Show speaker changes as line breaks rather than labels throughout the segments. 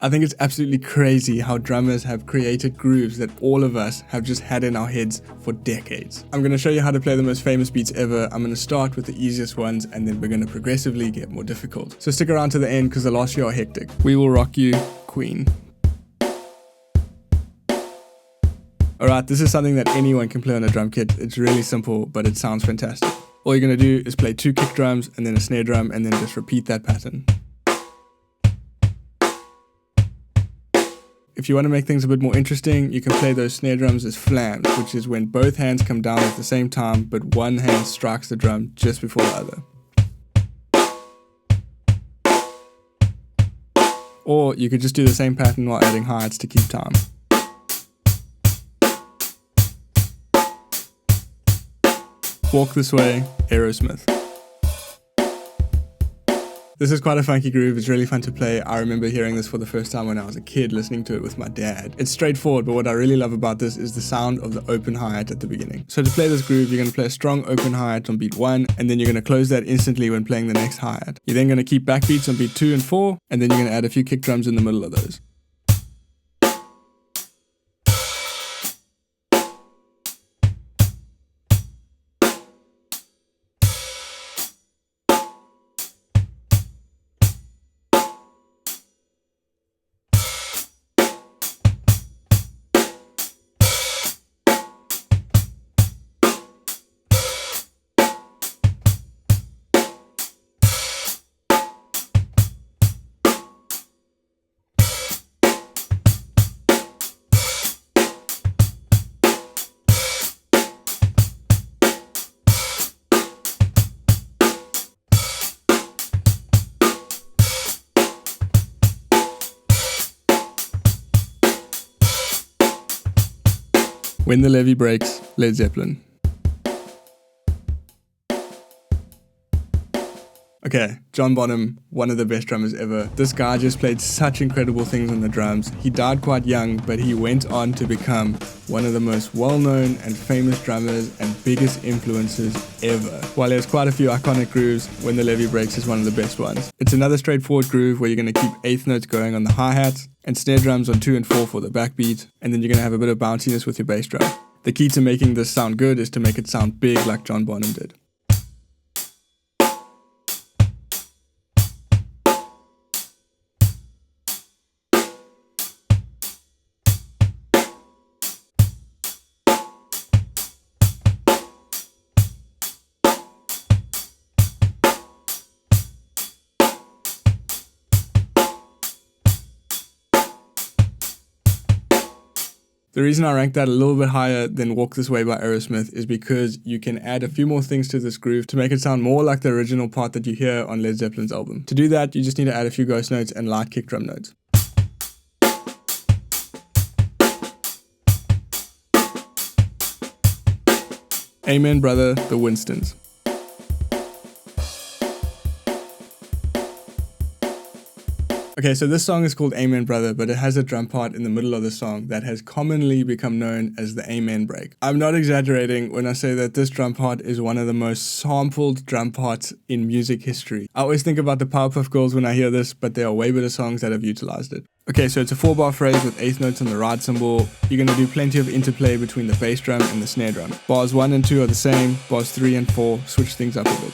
I think it's absolutely crazy how drummers have created grooves that all of us have just had in our heads for decades. I'm going to show you how to play the most famous beats ever. I'm going to start with the easiest ones and then we're going to progressively get more difficult. So stick around to the end because the last few are hectic. We Will Rock You, Queen. Alright, this is something that anyone can play on a drum kit. It's really simple, but it sounds fantastic. All you're going to do is play 2 kick drums and then a snare drum and then just repeat that pattern. If you want to make things a bit more interesting, you can play those snare drums as flams, which is when both hands come down at the same time, but one hand strikes the drum just before the other. Or you could just do the same pattern while adding hi-hats to keep time. Walk This Way, Aerosmith. This is quite a funky groove, it's really fun to play. I remember hearing this for the first time when I was a kid, listening to it with my dad. It's straightforward, but what I really love about this is the sound of the open hi-hat at the beginning. So to play this groove, you're going to play a strong open hi-hat on beat 1, and then you're going to close that instantly when playing the next hi-hat. You're then going to keep backbeats on beat 2 and 4, and then you're going to add a few kick drums in the middle of those. When the Levee Breaks, Led Zeppelin. Okay, John Bonham, one of the best drummers ever. This guy just played such incredible things on the drums. He died quite young, but he went on to become one of the most well-known and famous drummers and biggest influences ever. While there's quite a few iconic grooves, When the Levee Breaks is one of the best ones. It's another straightforward groove where you're going to keep eighth notes going on the hi-hats and snare drums on 2 and 4 for the backbeat, and then you're going to have a bit of bounciness with your bass drum. The key to making this sound good is to make it sound big like John Bonham did. The reason I rank that a little bit higher than Walk This Way by Aerosmith is because you can add a few more things to this groove to make it sound more like the original part that you hear on Led Zeppelin's album. To do that, you just need to add a few ghost notes and light kick drum notes. Amen Brother, the Winstons. Okay, so this song is called Amen Brother, but it has a drum part in the middle of the song that has commonly become known as the Amen break. I'm not exaggerating when I say that this drum part is one of the most sampled drum parts in music history. I always think about the Powerpuff Girls when I hear this, but there are way better songs that have utilized it. Okay, so it's a 4-bar phrase with eighth notes on the ride cymbal. You're going to do plenty of interplay between the bass drum and the snare drum. Bars 1 and 2 are the same, bars 3 and 4 switch things up a bit.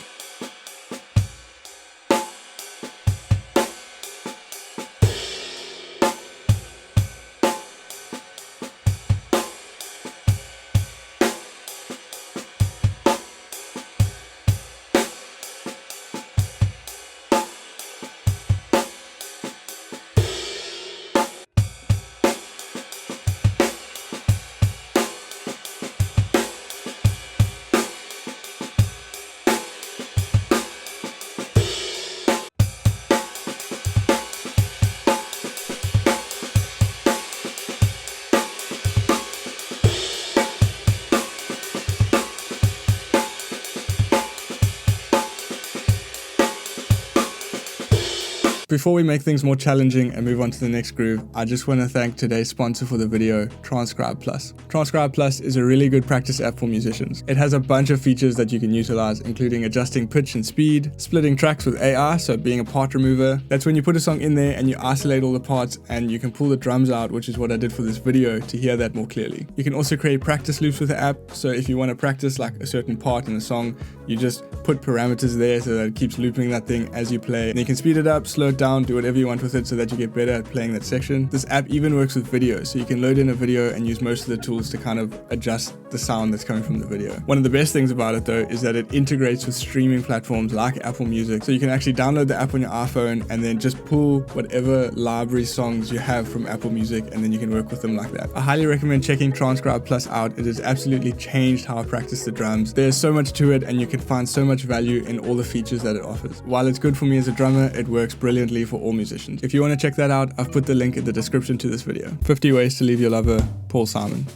Before we make things more challenging and move on to the next groove, I just want to thank today's sponsor for the video, Transcribe Plus. Transcribe Plus is a really good practice app for musicians. It has a bunch of features that you can utilize, including adjusting pitch and speed, splitting tracks with AI, so being a part remover. That's when you put a song in there and you isolate all the parts and you can pull the drums out, which is what I did for this video, to hear that more clearly. You can also create practice loops with the app, so if you want to practice like a certain part in a song, you just put parameters there so that it keeps looping that thing as you play. And you can speed it up, slow it down, do whatever you want with it so that you get better at playing that section. This app even works with video, so you can load in a video and use most of the tools to kind of adjust the sound that's coming from the video. One of the best things about it though is that it integrates with streaming platforms like Apple Music, so you can actually download the app on your iPhone and then just pull whatever library songs you have from Apple Music, and then you can work with them like that. I highly recommend checking Transcribe Plus out. It has absolutely changed how I practice the drums. There's so much to it and you can find so much value in all the features that it offers. While it's good for me as a drummer, it works brilliantly for all musicians. If you want to check that out, I've put the link in the description to this video. 50 Ways to Leave Your Lover, Paul Simon.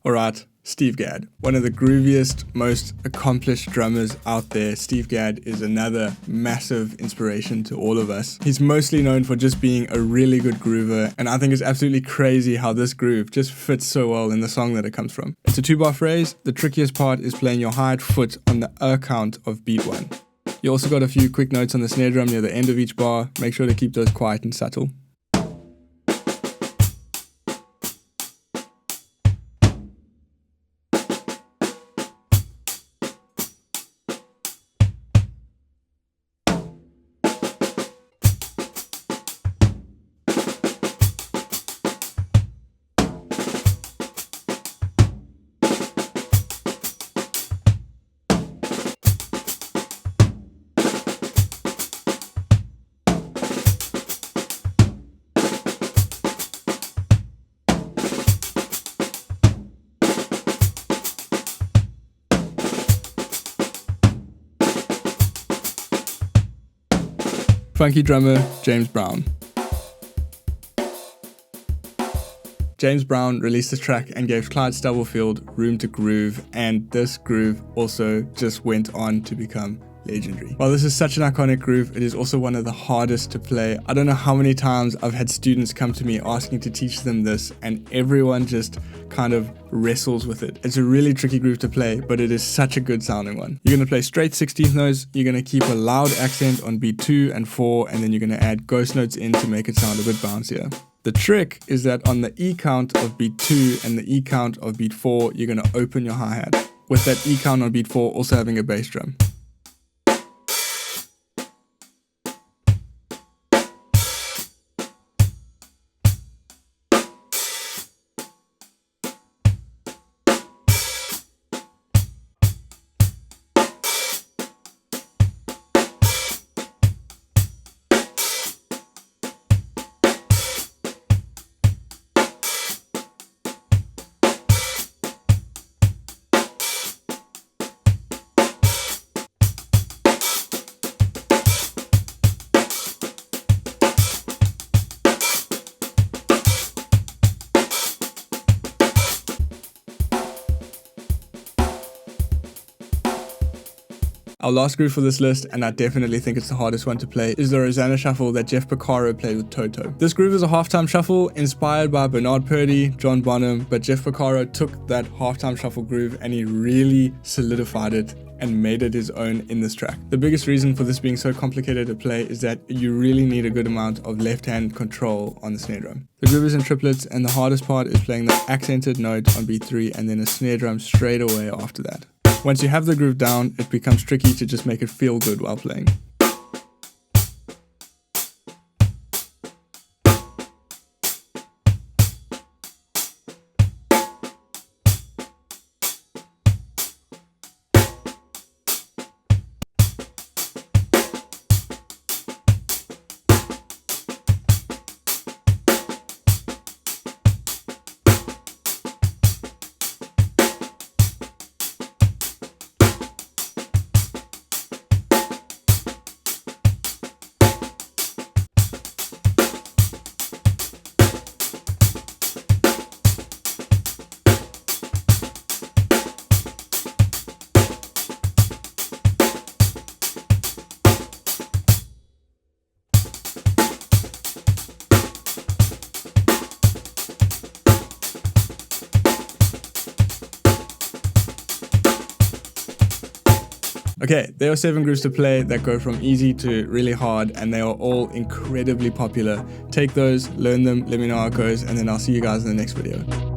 Alright, Steve Gadd. One of the grooviest, most accomplished drummers out there. Steve Gadd is another massive inspiration to all of us. He's mostly known for just being a really good groover, and I think it's absolutely crazy how this groove just fits so well in the song that it comes from. It's a 2-bar phrase. The trickiest part is playing your hi-hat foot on the count of beat 1. You also got a few quick notes on the snare drum near the end of each bar. Make sure to keep those quiet and subtle. Funky drummer, James Brown. James Brown released this track and gave Clyde Stubblefield room to groove, and this groove also just went on to become legendary. While this is such an iconic groove, it is also one of the hardest to play. I don't know how many times I've had students come to me asking to teach them this, and everyone just kind of wrestles with it. It's a really tricky groove to play, but it is such a good sounding one. You're going to play straight 16th notes, you're going to keep a loud accent on beat 2 and 4, and then you're going to add ghost notes in to make it sound a bit bouncier. The trick is that on the E count of beat 2 and the E count of beat 4, you're going to open your hi-hat, with that E count on beat 4 also having a bass drum. Our last groove for this list, and I definitely think it's the hardest one to play, is the Rosanna shuffle that Jeff Porcaro played with Toto. This groove is a halftime shuffle inspired by Bernard Purdie, John Bonham, but Jeff Porcaro took that halftime shuffle groove and he really solidified it and made it his own in this track. The biggest reason for this being so complicated to play is that you really need a good amount of left-hand control on the snare drum. The groove is in triplets, and the hardest part is playing the accented note on beat 3 and then a snare drum straight away after that. Once you have the groove down, it becomes tricky to just make it feel good while playing. Okay, there are 7 grooves to play that go from easy to really hard, and they are all incredibly popular. Take those, learn them, let me know how it goes, and then I'll see you guys in the next video.